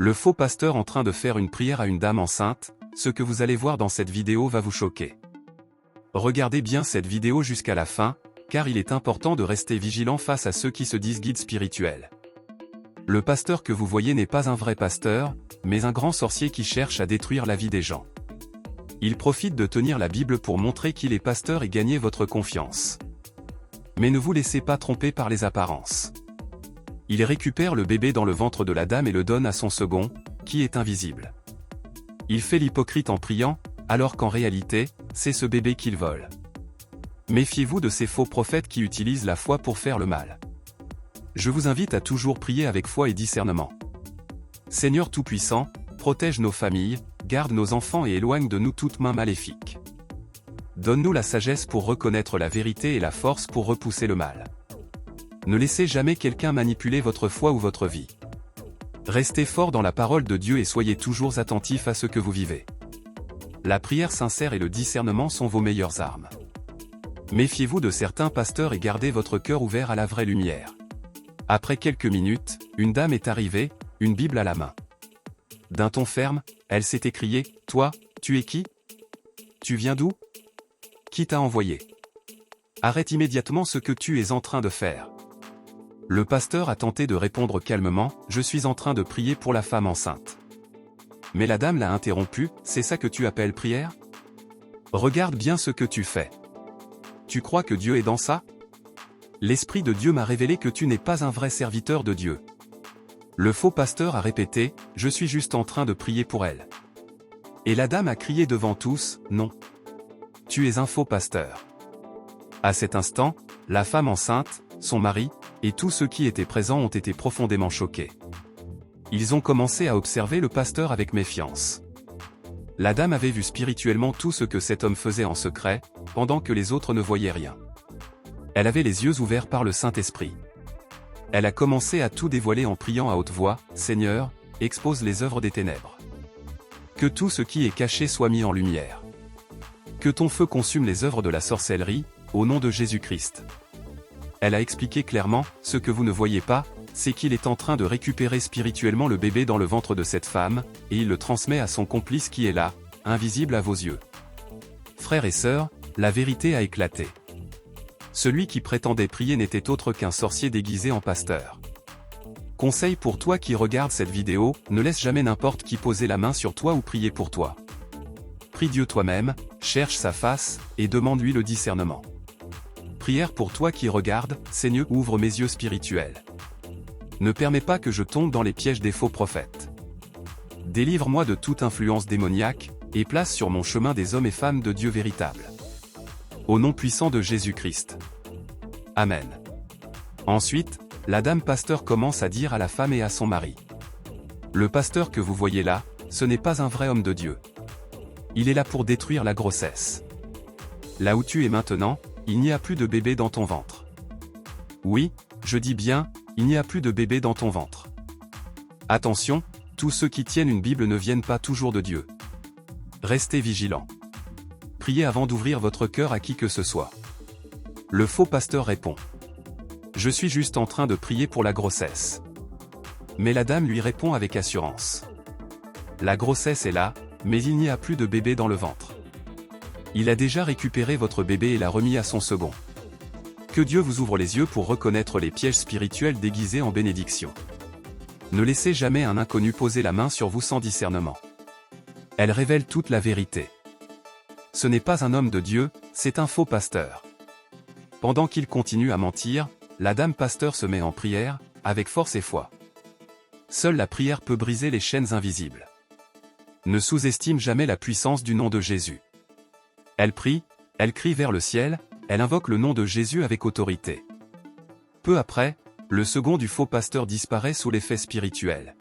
Le faux pasteur en train de faire une prière à une dame enceinte, ce que vous allez voir dans cette vidéo va vous choquer. Regardez bien cette vidéo jusqu'à la fin, car il est important de rester vigilant face à ceux qui se disent guides spirituels. Le pasteur que vous voyez n'est pas un vrai pasteur, mais un grand sorcier qui cherche à détruire la vie des gens. Il profite de tenir la Bible pour montrer qu'il est pasteur et gagner votre confiance. Mais ne vous laissez pas tromper par les apparences. Il récupère le bébé dans le ventre de la dame et le donne à son second, qui est invisible. Il fait l'hypocrite en priant, alors qu'en réalité, c'est ce bébé qu'il vole. Méfiez-vous de ces faux prophètes qui utilisent la foi pour faire le mal. Je vous invite à toujours prier avec foi et discernement. Seigneur Tout-Puissant, protège nos familles, garde nos enfants et éloigne de nous toute main maléfique. Donne-nous la sagesse pour reconnaître la vérité et la force pour repousser le mal. Ne laissez jamais quelqu'un manipuler votre foi ou votre vie. Restez fort dans la parole de Dieu et soyez toujours attentifs à ce que vous vivez. La prière sincère et le discernement sont vos meilleures armes. Méfiez-vous de certains pasteurs et gardez votre cœur ouvert à la vraie lumière. Après quelques minutes, une dame est arrivée, une Bible à la main. D'un ton ferme, elle s'est écriée « Toi, tu es qui? Tu viens d'où? Qui t'a envoyé? Arrête immédiatement ce que tu es en train de faire. » Le pasteur a tenté de répondre calmement « Je suis en train de prier pour la femme enceinte. » Mais la dame l'a interrompu « C'est ça que tu appelles prière? Regarde bien ce que tu fais. Tu crois que Dieu est dans ça? L'Esprit de Dieu m'a révélé que tu n'es pas un vrai serviteur de Dieu. » Le faux pasteur a répété « Je suis juste en train de prier pour elle. » Et la dame a crié devant tous « Non. Tu es un faux pasteur. » À cet instant, la femme enceinte, son mari, et tous ceux qui étaient présents ont été profondément choqués. Ils ont commencé à observer le pasteur avec méfiance. La dame avait vu spirituellement tout ce que cet homme faisait en secret, pendant que les autres ne voyaient rien. Elle avait les yeux ouverts par le Saint-Esprit. Elle a commencé à tout dévoiler en priant à haute voix, « Seigneur, expose les œuvres des ténèbres. Que tout ce qui est caché soit mis en lumière. Que ton feu consume les œuvres de la sorcellerie, au nom de Jésus-Christ. » Elle a expliqué clairement, ce que vous ne voyez pas, c'est qu'il est en train de récupérer spirituellement le bébé dans le ventre de cette femme, et il le transmet à son complice qui est là, invisible à vos yeux. Frères et sœurs, la vérité a éclaté. Celui qui prétendait prier n'était autre qu'un sorcier déguisé en pasteur. Conseil pour toi qui regarde cette vidéo, ne laisse jamais n'importe qui poser la main sur toi ou prier pour toi. Prie Dieu toi-même, cherche sa face, et demande-lui le discernement. Prière pour toi qui regarde, Seigneur, ouvre mes yeux spirituels. Ne permets pas que je tombe dans les pièges des faux prophètes. Délivre-moi de toute influence démoniaque, et place sur mon chemin des hommes et femmes de Dieu véritable. Au nom puissant de Jésus-Christ. Amen. Ensuite, la dame pasteur commence à dire à la femme et à son mari. Le pasteur que vous voyez là, ce n'est pas un vrai homme de Dieu. Il est là pour détruire la grossesse. Là où tu es maintenant, il n'y a plus de bébé dans ton ventre. Oui, je dis bien, il n'y a plus de bébé dans ton ventre. Attention, tous ceux qui tiennent une Bible ne viennent pas toujours de Dieu. Restez vigilants. Priez avant d'ouvrir votre cœur à qui que ce soit. Le faux pasteur répond. Je suis juste en train de prier pour la grossesse. Mais la dame lui répond avec assurance. La grossesse est là, mais il n'y a plus de bébé dans le ventre. Il a déjà récupéré votre bébé et l'a remis à son second. Que Dieu vous ouvre les yeux pour reconnaître les pièges spirituels déguisés en bénédiction. Ne laissez jamais un inconnu poser la main sur vous sans discernement. Elle révèle toute la vérité. Ce n'est pas un homme de Dieu, c'est un faux pasteur. Pendant qu'il continue à mentir, la dame pasteur se met en prière, avec force et foi. Seule la prière peut briser les chaînes invisibles. Ne sous-estime jamais la puissance du nom de Jésus. Elle prie, elle crie vers le ciel, elle invoque le nom de Jésus avec autorité. Peu après, le second du faux pasteur disparaît sous l'effet spirituel.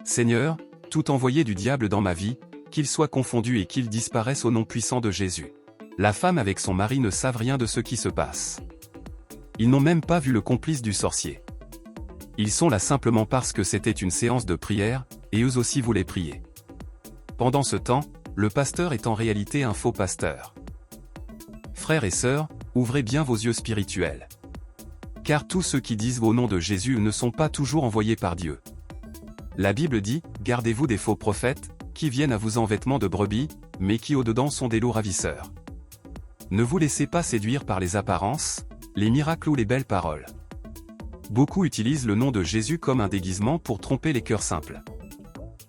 Seigneur, tout envoyé du diable dans ma vie, qu'il soit confondu et qu'il disparaisse au nom puissant de Jésus. La femme avec son mari ne savent rien de ce qui se passe. Ils n'ont même pas vu le complice du sorcier. Ils sont là simplement parce que c'était une séance de prière, et eux aussi voulaient prier. Pendant ce temps, le pasteur est en réalité un faux pasteur. Frères et sœurs, ouvrez bien vos yeux spirituels. Car tous ceux qui disent au nom de Jésus ne sont pas toujours envoyés par Dieu. La Bible dit, gardez-vous des faux prophètes, qui viennent à vous en vêtements de brebis, mais qui au-dedans sont des loups ravisseurs. Ne vous laissez pas séduire par les apparences, les miracles ou les belles paroles. Beaucoup utilisent le nom de Jésus comme un déguisement pour tromper les cœurs simples.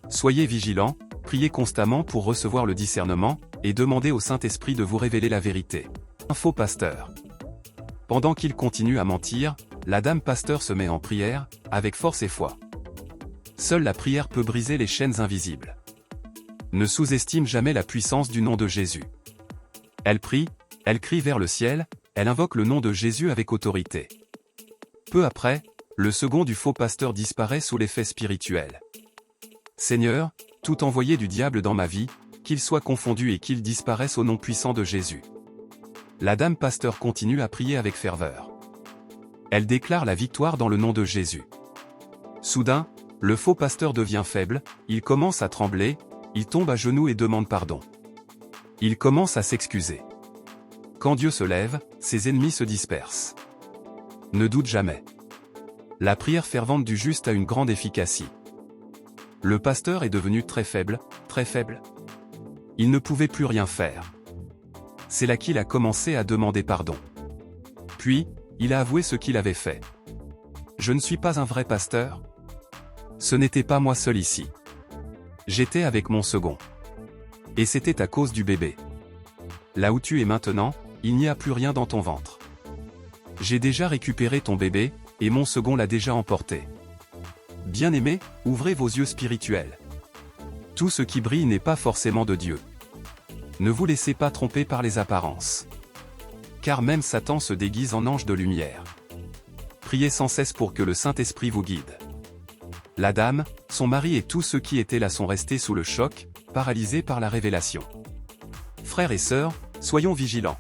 Soyez vigilants, priez constamment pour recevoir le discernement, et demandez au Saint-Esprit de vous révéler la vérité. Un faux pasteur. Pendant qu'il continue à mentir, la dame pasteur se met en prière, avec force et foi. Seule la prière peut briser les chaînes invisibles. Ne sous-estime jamais la puissance du nom de Jésus. Elle prie, elle crie vers le ciel, elle invoque le nom de Jésus avec autorité. Peu après, le second du faux pasteur disparaît sous l'effet spirituel. Seigneur, tout envoyé du diable dans ma vie, qu'il soit confondu et qu'il disparaisse au nom puissant de Jésus. La dame pasteur continue à prier avec ferveur. Elle déclare la victoire dans le nom de Jésus. Soudain, le faux pasteur devient faible, il commence à trembler, il tombe à genoux et demande pardon. Il commence à s'excuser. Quand Dieu se lève, ses ennemis se dispersent. Ne doute jamais. La prière fervente du juste a une grande efficacité. Le pasteur est devenu très faible, très faible. Il ne pouvait plus rien faire. C'est là qu'il a commencé à demander pardon. Puis, il a avoué ce qu'il avait fait. Je ne suis pas un vrai pasteur. Ce n'était pas moi seul ici. J'étais avec mon second. Et c'était à cause du bébé. Là où tu es maintenant, il n'y a plus rien dans ton ventre. J'ai déjà récupéré ton bébé, et mon second l'a déjà emporté. Bien-aimés, ouvrez vos yeux spirituels. Tout ce qui brille n'est pas forcément de Dieu. Ne vous laissez pas tromper par les apparences. Car même Satan se déguise en ange de lumière. Priez sans cesse pour que le Saint-Esprit vous guide. La dame, son mari et tous ceux qui étaient là sont restés sous le choc, paralysés par la révélation. Frères et sœurs, soyons vigilants.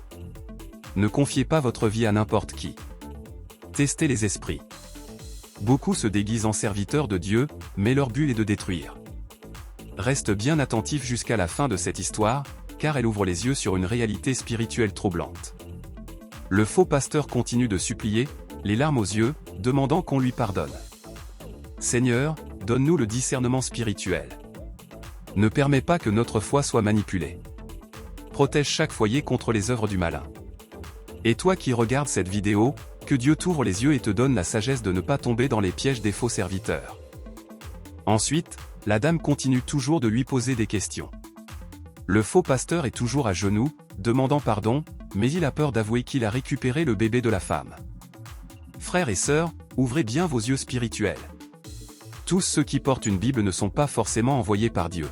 Ne confiez pas votre vie à n'importe qui. Testez les esprits. Beaucoup se déguisent en serviteurs de Dieu, mais leur but est de détruire. Reste bien attentif jusqu'à la fin de cette histoire, car elle ouvre les yeux sur une réalité spirituelle troublante. Le faux pasteur continue de supplier, les larmes aux yeux, demandant qu'on lui pardonne. Seigneur, donne-nous le discernement spirituel. Ne permets pas que notre foi soit manipulée. Protège chaque foyer contre les œuvres du malin. Et toi qui regardes cette vidéo, que Dieu t'ouvre les yeux et te donne la sagesse de ne pas tomber dans les pièges des faux serviteurs. Ensuite, la dame continue toujours de lui poser des questions. Le faux pasteur est toujours à genoux, demandant pardon, mais il a peur d'avouer qu'il a récupéré le bébé de la femme. Frères et sœurs, ouvrez bien vos yeux spirituels. Tous ceux qui portent une Bible ne sont pas forcément envoyés par Dieu.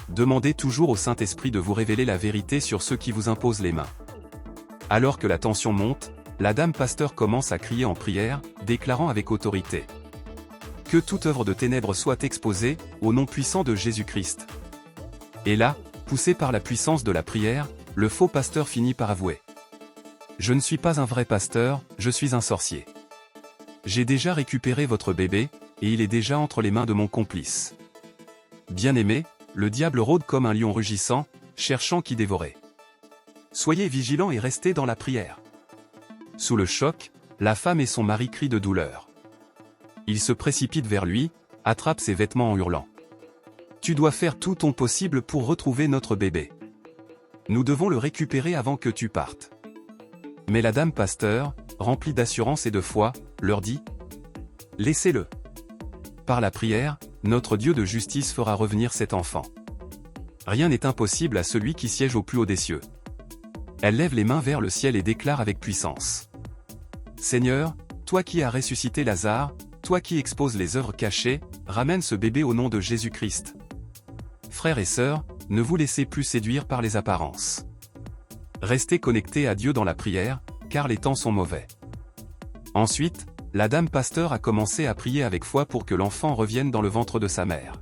Demandez toujours au Saint-Esprit de vous révéler la vérité sur ceux qui vous imposent les mains. Alors que la tension monte, la dame pasteur commence à crier en prière, déclarant avec autorité. Que toute œuvre de ténèbres soit exposée, au nom puissant de Jésus-Christ. Et là, poussé par la puissance de la prière, le faux pasteur finit par avouer. Je ne suis pas un vrai pasteur, je suis un sorcier. J'ai déjà récupéré votre bébé, et il est déjà entre les mains de mon complice. Bien-aimé, le diable rôde comme un lion rugissant, cherchant qui dévorer. Soyez vigilants et restez dans la prière. Sous le choc, la femme et son mari crient de douleur. Ils se précipitent vers lui, attrapent ses vêtements en hurlant. Tu dois faire tout ton possible pour retrouver notre bébé. Nous devons le récupérer avant que tu partes. Mais la dame pasteur, remplie d'assurance et de foi, leur dit « Laissez-le. Par la prière, notre Dieu de justice fera revenir cet enfant. Rien n'est impossible à celui qui siège au plus haut des cieux. » Elle lève les mains vers le ciel et déclare avec puissance. Seigneur, toi qui as ressuscité Lazare, toi qui exposes les œuvres cachées, ramène ce bébé au nom de Jésus-Christ. Frères et sœurs, ne vous laissez plus séduire par les apparences. Restez connectés à Dieu dans la prière, car les temps sont mauvais. Ensuite, la dame pasteur a commencé à prier avec foi pour que l'enfant revienne dans le ventre de sa mère.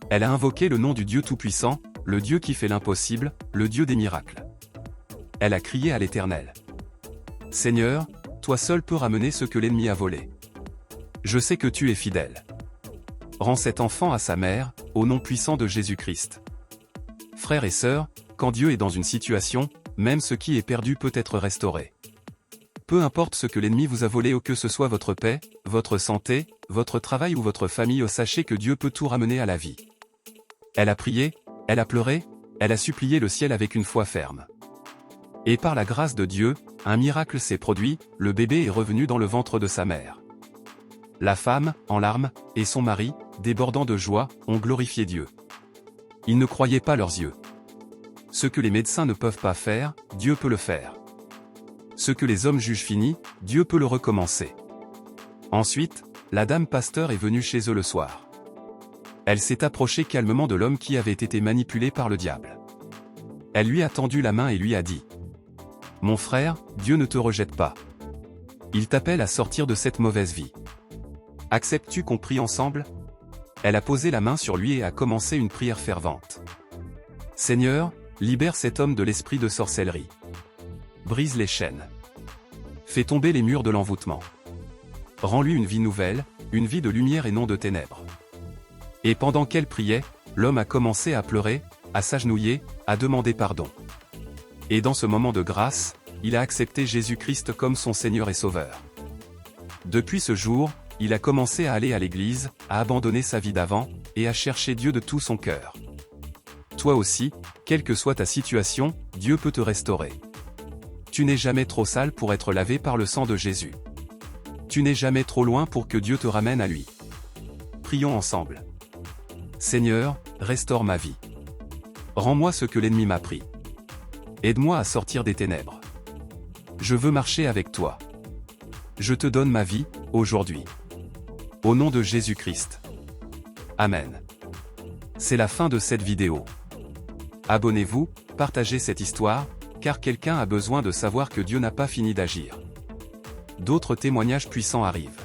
Elle a invoqué le nom du Dieu Tout-Puissant, le Dieu qui fait l'impossible, le Dieu des miracles. Elle a crié à l'Éternel. Seigneur, toi seul peux ramener ce que l'ennemi a volé. Je sais que tu es fidèle. Rends cet enfant à sa mère, au nom puissant de Jésus-Christ. Frères et sœurs, quand Dieu est dans une situation, même ce qui est perdu peut être restauré. Peu importe ce que l'ennemi vous a volé ou que ce soit votre paix, votre santé, votre travail ou votre famille, sachez que Dieu peut tout ramener à la vie. Elle a prié, elle a pleuré, elle a supplié le ciel avec une foi ferme. Et par la grâce de Dieu, un miracle s'est produit, le bébé est revenu dans le ventre de sa mère. La femme, en larmes, et son mari, débordant de joie, ont glorifié Dieu. Ils ne croyaient pas leurs yeux. Ce que les médecins ne peuvent pas faire, Dieu peut le faire. Ce que les hommes jugent fini, Dieu peut le recommencer. Ensuite, la dame pasteur est venue chez eux le soir. Elle s'est approchée calmement de l'homme qui avait été manipulé par le diable. Elle lui a tendu la main et lui a dit : « Mon frère, Dieu ne te rejette pas. Il t'appelle à sortir de cette mauvaise vie. Acceptes-tu qu'on prie ensemble ?» Elle a posé la main sur lui et a commencé une prière fervente. « Seigneur, libère cet homme de l'esprit de sorcellerie. Brise les chaînes. Fais tomber les murs de l'envoûtement. Rends-lui une vie nouvelle, une vie de lumière et non de ténèbres. » Et pendant qu'elle priait, l'homme a commencé à pleurer, à s'agenouiller, à demander pardon. Et dans ce moment de grâce, il a accepté Jésus-Christ comme son Seigneur et Sauveur. Depuis ce jour, il a commencé à aller à l'église, à abandonner sa vie d'avant, et à chercher Dieu de tout son cœur. Toi aussi, quelle que soit ta situation, Dieu peut te restaurer. Tu n'es jamais trop sale pour être lavé par le sang de Jésus. Tu n'es jamais trop loin pour que Dieu te ramène à lui. Prions ensemble. Seigneur, restaure ma vie. Rends-moi ce que l'ennemi m'a pris. Aide-moi à sortir des ténèbres. Je veux marcher avec toi. Je te donne ma vie, aujourd'hui. Au nom de Jésus-Christ. Amen. C'est la fin de cette vidéo. Abonnez-vous, partagez cette histoire, car quelqu'un a besoin de savoir que Dieu n'a pas fini d'agir. D'autres témoignages puissants arrivent.